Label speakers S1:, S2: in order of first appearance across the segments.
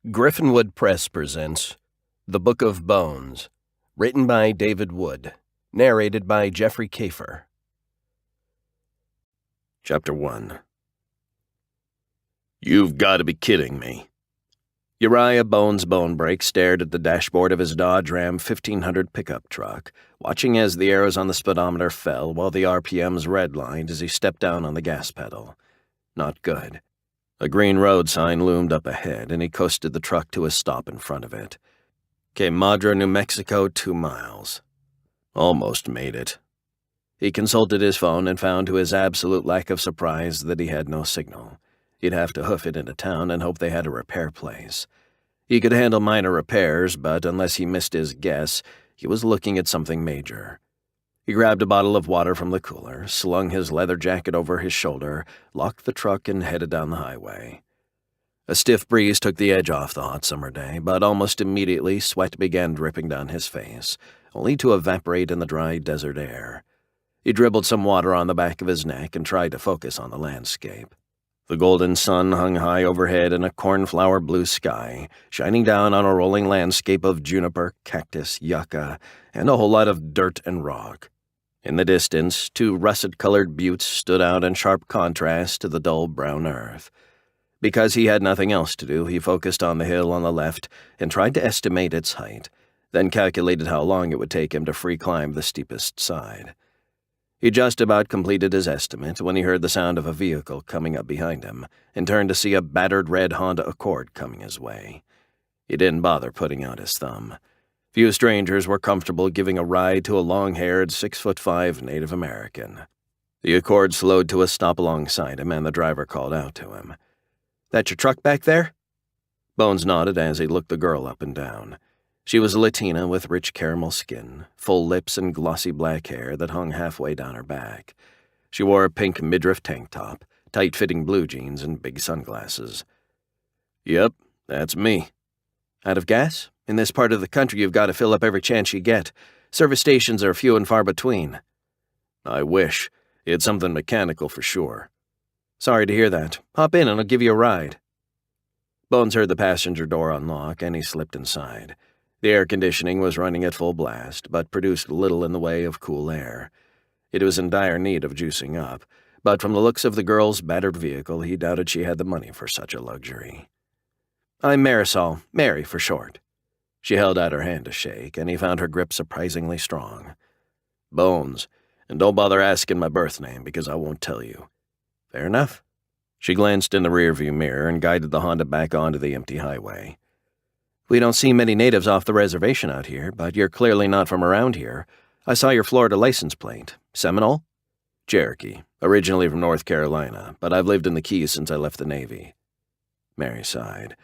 S1: Griffinwood Press presents The Book of Bones, written by David Wood, narrated by Jeffrey Kafer. Chapter 1. "You've got to be kidding me." Uriah Bones Bonebrake stared at the dashboard of his Dodge Ram 1500 pickup truck, watching as the arrows on the speedometer fell while the RPMs redlined as he stepped down on the gas pedal. Not good. A green road sign loomed up ahead, and he coasted the truck to a stop in front of it. Madra, New Mexico, 2 miles. Almost made it. He consulted his phone and found to his absolute lack of surprise that he had no signal. He'd have to hoof it into town and hope they had a repair place. He could handle minor repairs, but unless he missed his guess, he was looking at something major. He grabbed a bottle of water from the cooler, slung his leather jacket over his shoulder, locked the truck, and headed down the highway. A stiff breeze took the edge off the hot summer day, but almost immediately sweat began dripping down his face, only to evaporate in the dry desert air. He dribbled some water on the back of his neck and tried to focus on the landscape. The golden sun hung high overhead in a cornflower blue sky, shining down on a rolling landscape of juniper, cactus, yucca, and a whole lot of dirt and rock. In the distance, 2 russet-colored buttes stood out in sharp contrast to the dull brown earth. Because he had nothing else to do, he focused on the hill on the left and tried to estimate its height, then calculated how long it would take him to free-climb the steepest side. He just about completed his estimate when he heard the sound of a vehicle coming up behind him and turned to see a battered red Honda Accord coming his way. He didn't bother putting out his thumb. Few strangers were comfortable giving a ride to a long-haired, 6'5" Native American. The Accord slowed to a stop alongside him, and the driver called out to him. "That your truck back there?" Bones nodded as he looked the girl up and down. She was a Latina with rich caramel skin, full lips, and glossy black hair that hung halfway down her back. She wore a pink midriff tank top, tight-fitting blue jeans, and big sunglasses. "Yep, that's me." "Out of gas? In this part of the country, you've got to fill up every chance you get. Service stations are few and far between." "I wish. It's something mechanical for sure." "Sorry to hear that. Hop in and I'll give you a ride." Bones heard the passenger door unlock, and he slipped inside. The air conditioning was running at full blast, but produced little in the way of cool air. It was in dire need of juicing up, but from the looks of the girl's battered vehicle, he doubted she had the money for such a luxury. "I'm Marisol, Mary for short." She held out her hand to shake, and he found her grip surprisingly strong. "Bones, and don't bother asking my birth name, because I won't tell you." "Fair enough." She glanced in the rearview mirror and guided the Honda back onto the empty highway. "We don't see many natives off the reservation out here, but you're clearly not from around here. I saw your Florida license plate. Seminole?" "Cherokee, originally from North Carolina, but I've lived in the Keys since I left the Navy." Mary sighed.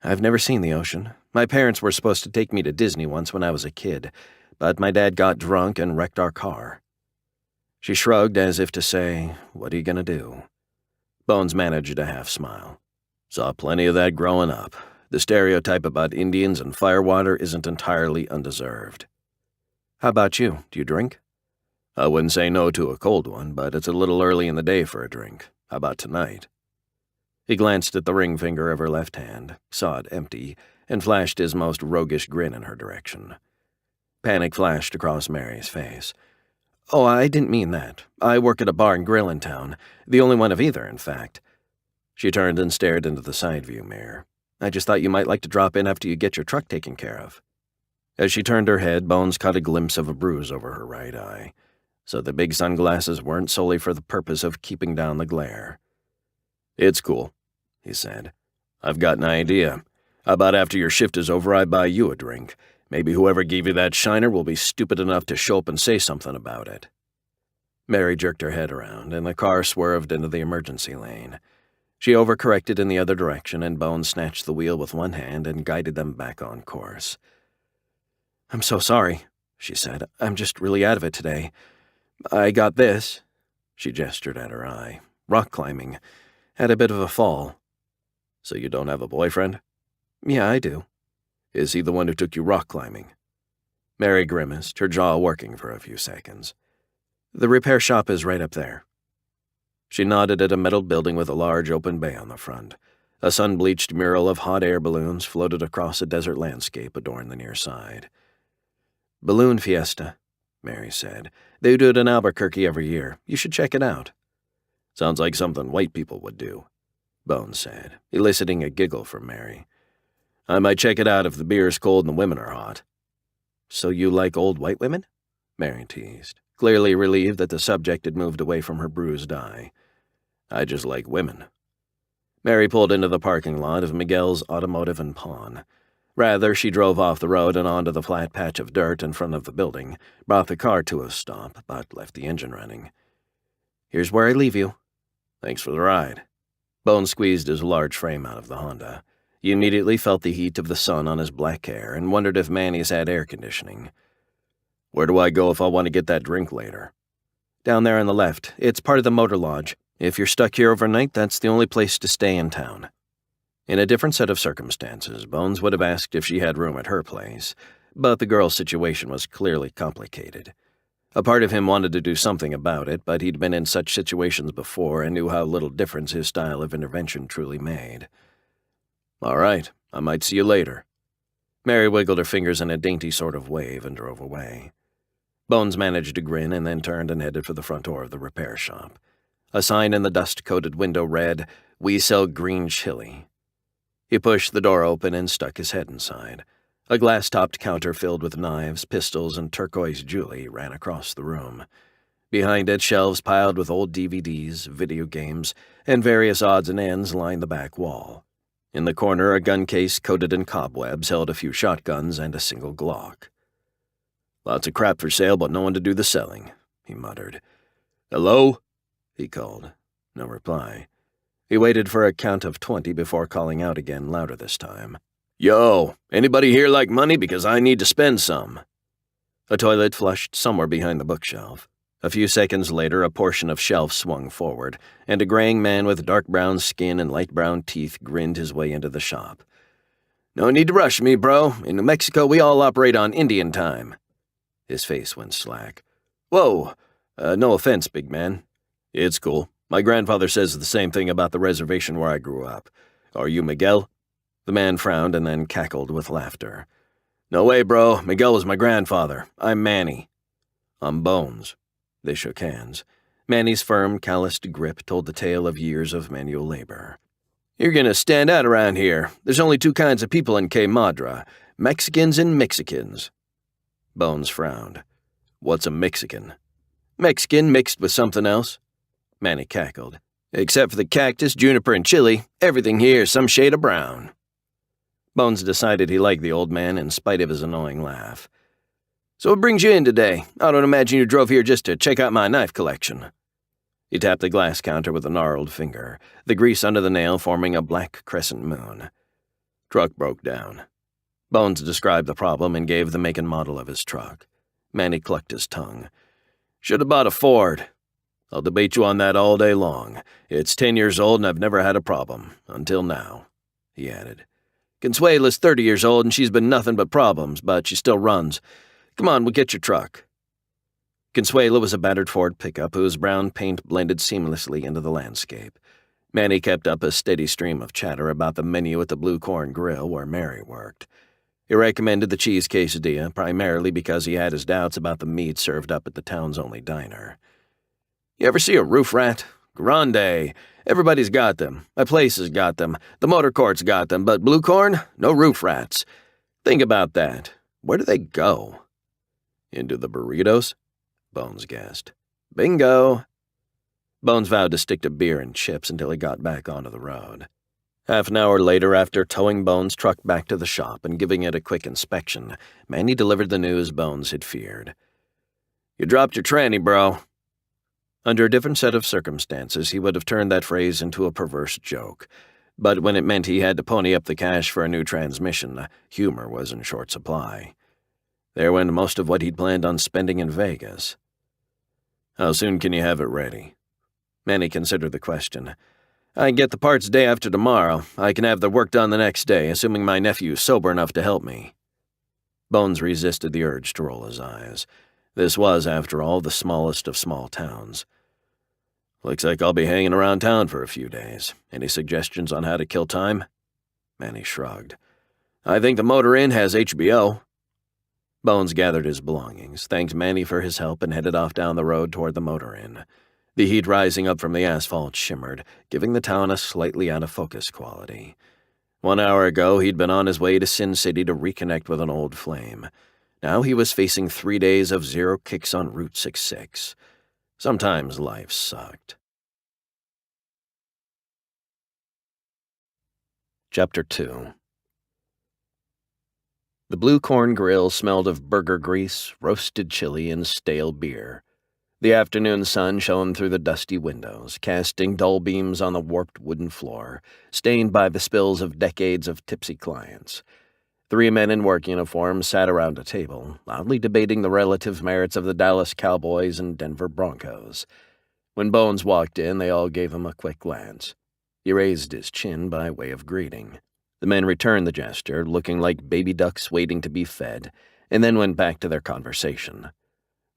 S1: "I've never seen the ocean. My parents were supposed to take me to Disney once when I was a kid, but my dad got drunk and wrecked our car." She shrugged as if to say, "What are you going to do?" Bones managed a half-smile. "Saw plenty of that growing up. The stereotype about Indians and firewater isn't entirely undeserved." "How about you? Do you drink?" "I wouldn't say no to a cold one, but it's a little early in the day for a drink. How about tonight?" He glanced at the ring finger of her left hand, saw it empty, and flashed his most roguish grin in her direction. Panic flashed across Mary's face. "Oh, I didn't mean that. I work at a bar and grill in town, the only one of either, in fact." She turned and stared into the side view mirror. "I just thought you might like to drop in after you get your truck taken care of." As she turned her head, Bones caught a glimpse of a bruise over her right eye. So the big sunglasses weren't solely for the purpose of keeping down the glare. "It's cool," he said. "I've got an idea. How about after your shift is over, I buy you a drink? Maybe whoever gave you that shiner will be stupid enough to show up and say something about it." Mary jerked her head around, and the car swerved into the emergency lane. She overcorrected in the other direction, and Bones snatched the wheel with one hand and guided them back on course. "I'm so sorry," she said. "I'm just really out of it today. I got this." She gestured at her eye. "Rock climbing. Had a bit of a fall." "So you don't have a boyfriend?" "Yeah, I do." "Is he the one who took you rock climbing?" Mary grimaced, her jaw working for a few seconds. "The repair shop is right up there." She nodded at a metal building with a large open bay on the front. A sun-bleached mural of hot air balloons floated across a desert landscape adorned the near side. "Balloon Fiesta," Mary said. "They do it in Albuquerque every year. You should check it out." "Sounds like something white people would do," Bones said, eliciting a giggle from Mary. "I might check it out if the beer is cold and the women are hot." "So you like old white women?" Mary teased, clearly relieved that the subject had moved away from her bruised eye. "I just like women." Mary pulled into the parking lot of Miguel's Automotive and Pawn. Rather, she drove off the road and onto the flat patch of dirt in front of the building, brought the car to a stop, but left the engine running. "Here's where I leave you." "Thanks for the ride." Bones squeezed his large frame out of the Honda. He immediately felt the heat of the sun on his black hair and wondered if Manny's had air conditioning. "Where do I go if I want to get that drink later?" "Down there on the left. It's part of the motor lodge. If you're stuck here overnight, that's the only place to stay in town." In a different set of circumstances, Bones would have asked if she had room at her place, but the girl's situation was clearly complicated. A part of him wanted to do something about it, but he'd been in such situations before and knew how little difference his style of intervention truly made. "All right, I might see you later." Mary wiggled her fingers in a dainty sort of wave and drove away. Bones managed to grin and then turned and headed for the front door of the repair shop. A sign in the dust-coated window read, "We sell green chili." He pushed the door open and stuck his head inside. A glass-topped counter filled with knives, pistols, and turquoise jewelry ran across the room. Behind it, shelves piled with old DVDs, video games, and various odds and ends lined the back wall. In the corner, a gun case coated in cobwebs held a few shotguns and a single Glock. "Lots of crap for sale, but no one to do the selling," he muttered. "Hello?" he called. No reply. He waited for a count of 20 before calling out again, louder this time. "Yo, anybody here like money? Because I need to spend some." A toilet flushed somewhere behind the bookshelf. A few seconds later, a portion of shelf swung forward, and a graying man with dark brown skin and light brown teeth grinned his way into the shop. "No need to rush me, bro. In New Mexico, we all operate on Indian time." His face went slack. "Whoa, no offense, big man." "It's cool. My grandfather says the same thing about the reservation where I grew up. Are you Miguel?" The man frowned and then cackled with laughter. "No way, bro. Miguel was my grandfather. I'm Manny." "I'm Bones." They shook hands. Manny's firm, calloused grip told the tale of years of manual labor. "You're gonna stand out around here. There's only two kinds of people in K Madra, Mexicans and Mexicans." Bones frowned. "What's a Mexican?" "Mexican mixed with something else." Manny cackled. "Except for the cactus, juniper, and chili, everything here is some shade of brown." Bones decided he liked the old man in spite of his annoying laugh. "So what brings you in today? I don't imagine you drove here just to check out my knife collection." He tapped the glass counter with a gnarled finger, the grease under the nail forming a black crescent moon. "Truck broke down." Bones described the problem and gave the make and model of his truck. Manny clucked his tongue. "Should have bought a Ford." "I'll debate you on that all day long. It's 10 years old and I've never had a problem. Until now," he added. "Consuela's 30 years old and she's been nothing but problems, but she still runs. Come on, we'll get your truck." Consuela was a battered Ford pickup whose brown paint blended seamlessly into the landscape. Manny kept up a steady stream of chatter about the menu at the Blue Corn Grill where Mary worked. He recommended the cheese quesadilla primarily because he had his doubts about the meat served up at the town's only diner. "You ever see a roof rat? Grande. Everybody's got them. My place has got them. The motor court's got them, but Blue Corn? No roof rats. Think about that. Where do they go?" "Into the burritos?" Bones guessed. "Bingo." Bones vowed to stick to beer and chips until he got back onto the road. Half an hour later, after towing Bones' truck back to the shop and giving it a quick inspection, Manny delivered the news Bones had feared. "You dropped your tranny, bro." Under a different set of circumstances, he would have turned that phrase into a perverse joke. But when it meant he had to pony up the cash for a new transmission, humor was in short supply. There went most of what he'd planned on spending in Vegas. "How soon can you have it ready?" Manny considered the question. "I can get the parts day after tomorrow. I can have the work done the next day, assuming my nephew's sober enough to help me." Bones resisted the urge to roll his eyes. This was, after all, the smallest of small towns. Looks like I'll be hanging around town for a few days. Any suggestions on how to kill time? Manny shrugged. I think the Motor Inn has HBO. Bones gathered his belongings, thanked Manny for his help, and headed off down the road toward the Motor Inn. The heat rising up from the asphalt shimmered, giving the town a slightly out-of-focus quality. 1 hour ago, he'd been on his way to Sin City to reconnect with an old flame. Now he was facing 3 days of zero kicks on Route 66. Sometimes life sucked. Chapter 2. The Blue Corn Grill smelled of burger grease, roasted chili, and stale beer. The afternoon sun shone through the dusty windows, casting dull beams on the warped wooden floor, stained by the spills of decades of tipsy clients. 3 men in work uniforms sat around a table, loudly debating the relative merits of the Dallas Cowboys and Denver Broncos. When Bones walked in, they all gave him a quick glance. He raised his chin by way of greeting. The men returned the gesture, looking like baby ducks waiting to be fed, and then went back to their conversation.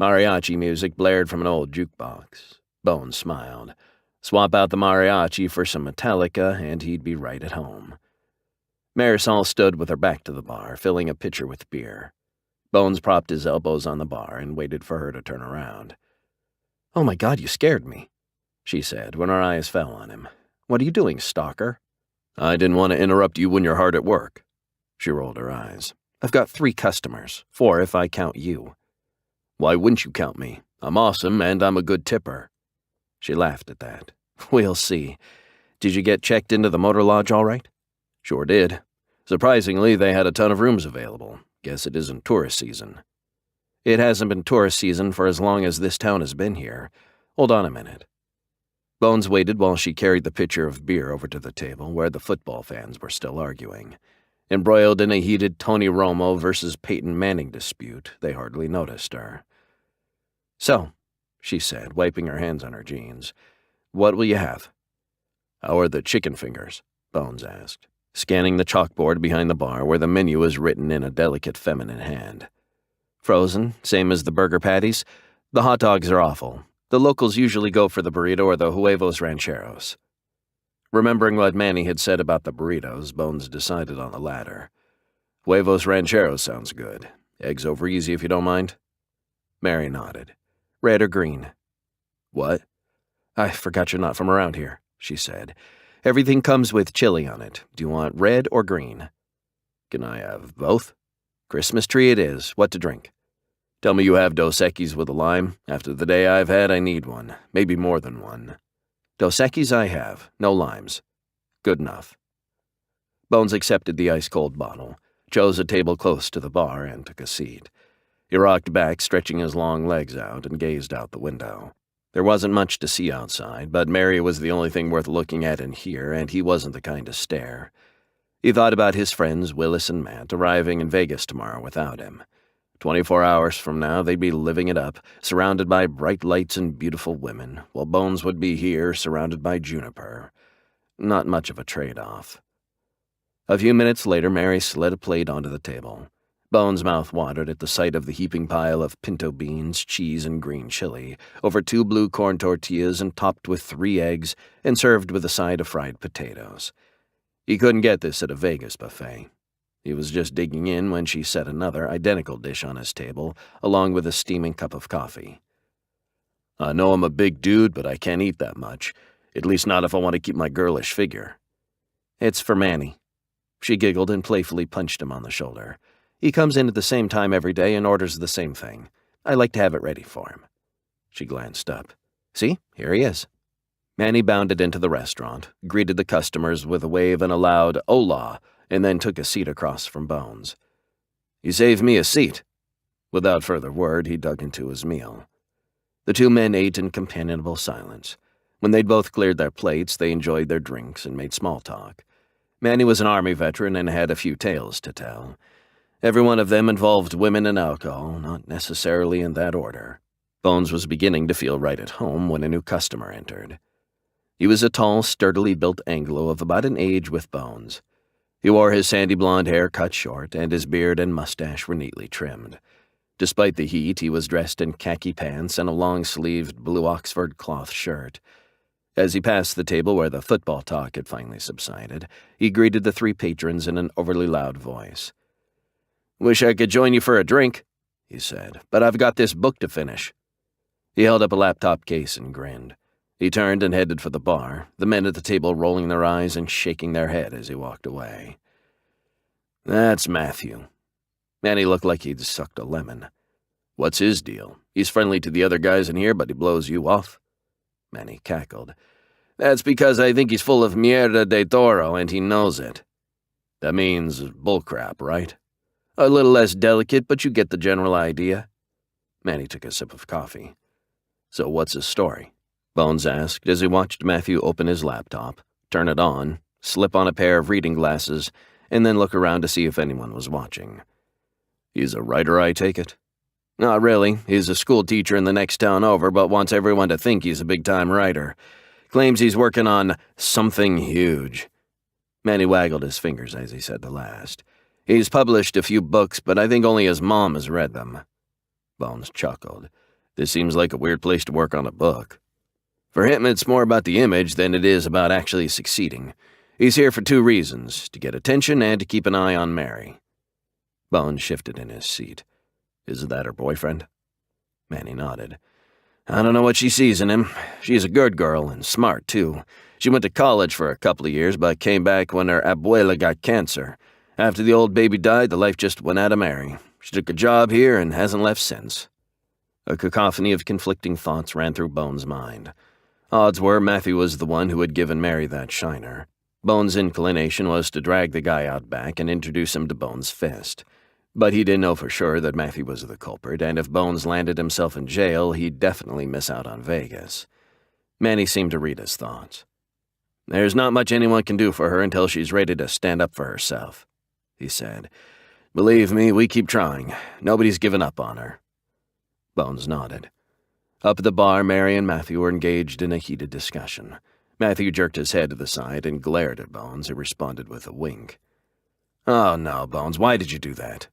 S1: Mariachi music blared from an old jukebox. Bones smiled. Swap out the mariachi for some Metallica, and he'd be right at home. Marisol stood with her back to the bar, filling a pitcher with beer. Bones propped his elbows on the bar and waited for her to turn around. "Oh my God, you scared me," she said when her eyes fell on him. "What are you doing, stalker?" "I didn't want to interrupt you when you're hard at work." She rolled her eyes. "I've got 3 customers, 4 if I count you." "Why wouldn't you count me? I'm awesome, and I'm a good tipper." She laughed at that. "We'll see. Did you get checked into the motor lodge all right?" "Sure did. Surprisingly, they had a ton of rooms available. Guess it isn't tourist season." "It hasn't been tourist season for as long as this town has been here. Hold on a minute." Bones waited while she carried the pitcher of beer over to the table where the football fans were still arguing. Embroiled in a heated Tony Romo versus Peyton Manning dispute, they hardly noticed her. "So," she said, wiping her hands on her jeans, "what will you have?" "How are the chicken fingers?" Bones asked, scanning the chalkboard behind the bar where the menu was written in a delicate feminine hand. "Frozen, same as the burger patties. The hot dogs are awful. The locals usually go for the burrito or the huevos rancheros." Remembering what Manny had said about the burritos, Bones decided on the latter. "Huevos rancheros sounds good. Eggs over easy if you don't mind." Mary nodded. "Red or green?" "What?" "I forgot you're not from around here," she said. "Everything comes with chili on it. Do you want red or green?" "Can I have both?" "Christmas tree it is. What to drink?" "Tell me you have Dos Equis with a lime. After the day I've had, I need one. Maybe more than one." "Dos Equis I have. No limes." "Good enough." Bones accepted the ice-cold bottle, chose a table close to the bar, and took a seat. He rocked back, stretching his long legs out, and gazed out the window. There wasn't much to see outside, but Mary was the only thing worth looking at in here, and he wasn't the kind to stare. He thought about his friends Willis and Matt arriving in Vegas tomorrow without him. 24 hours from now, they'd be living it up, surrounded by bright lights and beautiful women, while Bones would be here, surrounded by juniper. Not much of a trade-off. A few minutes later, Mary slid a plate onto the table. Bones' mouth watered at the sight of the heaping pile of pinto beans, cheese, and green chili, over 2 blue corn tortillas and topped with 3 eggs, and served with a side of fried potatoes. He couldn't get this at a Vegas buffet. He was just digging in when she set another, identical dish on his table, along with a steaming cup of coffee. "I know I'm a big dude, but I can't eat that much. At least not if I want to keep my girlish figure." "It's for Manny." She giggled and playfully punched him on the shoulder. "He comes in at the same time every day and orders the same thing. I like to have it ready for him." She glanced up. "See, here he is." Manny bounded into the restaurant, greeted the customers with a wave and a loud "Hola," and then took a seat across from Bones. "You saved me a seat." Without further word, he dug into his meal. The 2 men ate in companionable silence. When they'd both cleared their plates, they enjoyed their drinks and made small talk. Manny was an Army veteran and had a few tales to tell. Every one of them involved women and alcohol, not necessarily in that order. Bones was beginning to feel right at home when a new customer entered. He was a tall, sturdily built Anglo of about an age with Bones. He wore his sandy blonde hair cut short, and his beard and mustache were neatly trimmed. Despite the heat, he was dressed in khaki pants and a long-sleeved blue Oxford cloth shirt. As he passed the table where the football talk had finally subsided, he greeted the 3 patrons in an overly loud voice. "Wish I could join you for a drink," he said, "but I've got this book to finish." He held up a laptop case and grinned. He turned and headed for the bar, the men at the table rolling their eyes and shaking their head as he walked away. "That's Matthew." Manny looked like he'd sucked a lemon. "What's his deal? He's friendly to the other guys in here, but he blows you off?" Manny cackled. "That's because I think he's full of mierda de toro, and he knows it." "That means bullcrap, right?" "A little less delicate, but you get the general idea." Manny took a sip of coffee. "So what's his story?" Bones asked as he watched Matthew open his laptop, turn it on, slip on a pair of reading glasses, and then look around to see if anyone was watching. "He's a writer, I take it?" "Not really. He's a school teacher in the next town over, but wants everyone to think he's a big-time writer. Claims he's working on something huge." Manny waggled his fingers as he said the last. "He's published a few books, but I think only his mom has read them." Bones chuckled. "This seems like a weird place to work on a book." "For him, it's more about the image than it is about actually succeeding. He's here for 2 reasons, to get attention and to keep an eye on Mary." Bones shifted in his seat. "Is that her boyfriend?" Manny nodded. "I don't know what she sees in him. She's a good girl, and smart, too. She went to college for a couple of years, but came back when her abuela got cancer. After the old baby died, the life just went out of Mary. She took a job here and hasn't left since." A cacophony of conflicting thoughts ran through Bones' mind. Odds were Matthew was the one who had given Mary that shiner. Bones' inclination was to drag the guy out back and introduce him to Bones' fist. But he didn't know for sure that Matthew was the culprit, and if Bones landed himself in jail, he'd definitely miss out on Vegas. Manny seemed to read his thoughts. "There's not much anyone can do for her until she's ready to stand up for herself," he said. "Believe me, we keep trying. Nobody's given up on her." Bones nodded. Up at the bar, Mary and Matthew were engaged in a heated discussion. Matthew jerked his head to the side and glared at Bones, who responded with a wink. "Oh, no, Bones, why did you do that?"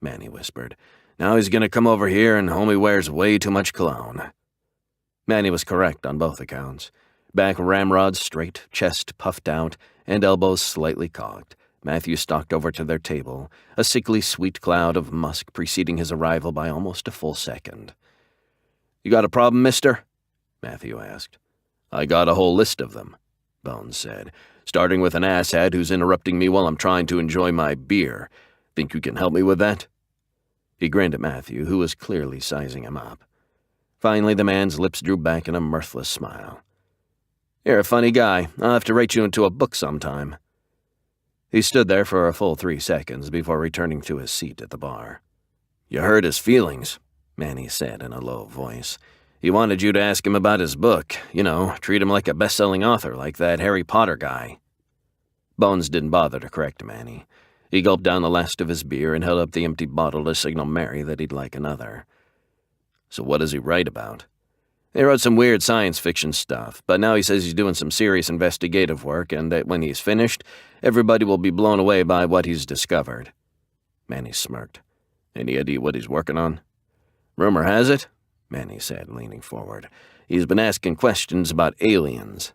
S1: Manny whispered. "Now he's going to come over here and homie wears way too much cologne." Manny was correct on both accounts. Back ramrod straight, chest puffed out, and elbows slightly cocked, Matthew stalked over to their table, a sickly sweet cloud of musk preceding his arrival by almost a full second. "You got a problem, mister?" Matthew asked. "I got a whole list of them," Bones said, "starting with an asshat who's interrupting me while I'm trying to enjoy my beer. Think you can help me with that?" He grinned at Matthew, who was clearly sizing him up. Finally, the man's lips drew back in a mirthless smile. "You're a funny guy. I'll have to write you into a book sometime." He stood there for a full 3 seconds before returning to his seat at the bar. "You hurt his feelings," Manny said in a low voice. "He wanted you to ask him about his book. You know, treat him like a best-selling author, like that Harry Potter guy." Bones didn't bother to correct Manny. He gulped down the last of his beer and held up the empty bottle to signal Mary that he'd like another. "So what does he write about?" "He wrote some weird science fiction stuff, but now he says he's doing some serious investigative work and that when he's finished, everybody will be blown away by what he's discovered." Manny smirked. "Any idea what he's working on?" "Rumor has it," Manny said, leaning forward, "he's been asking questions about aliens."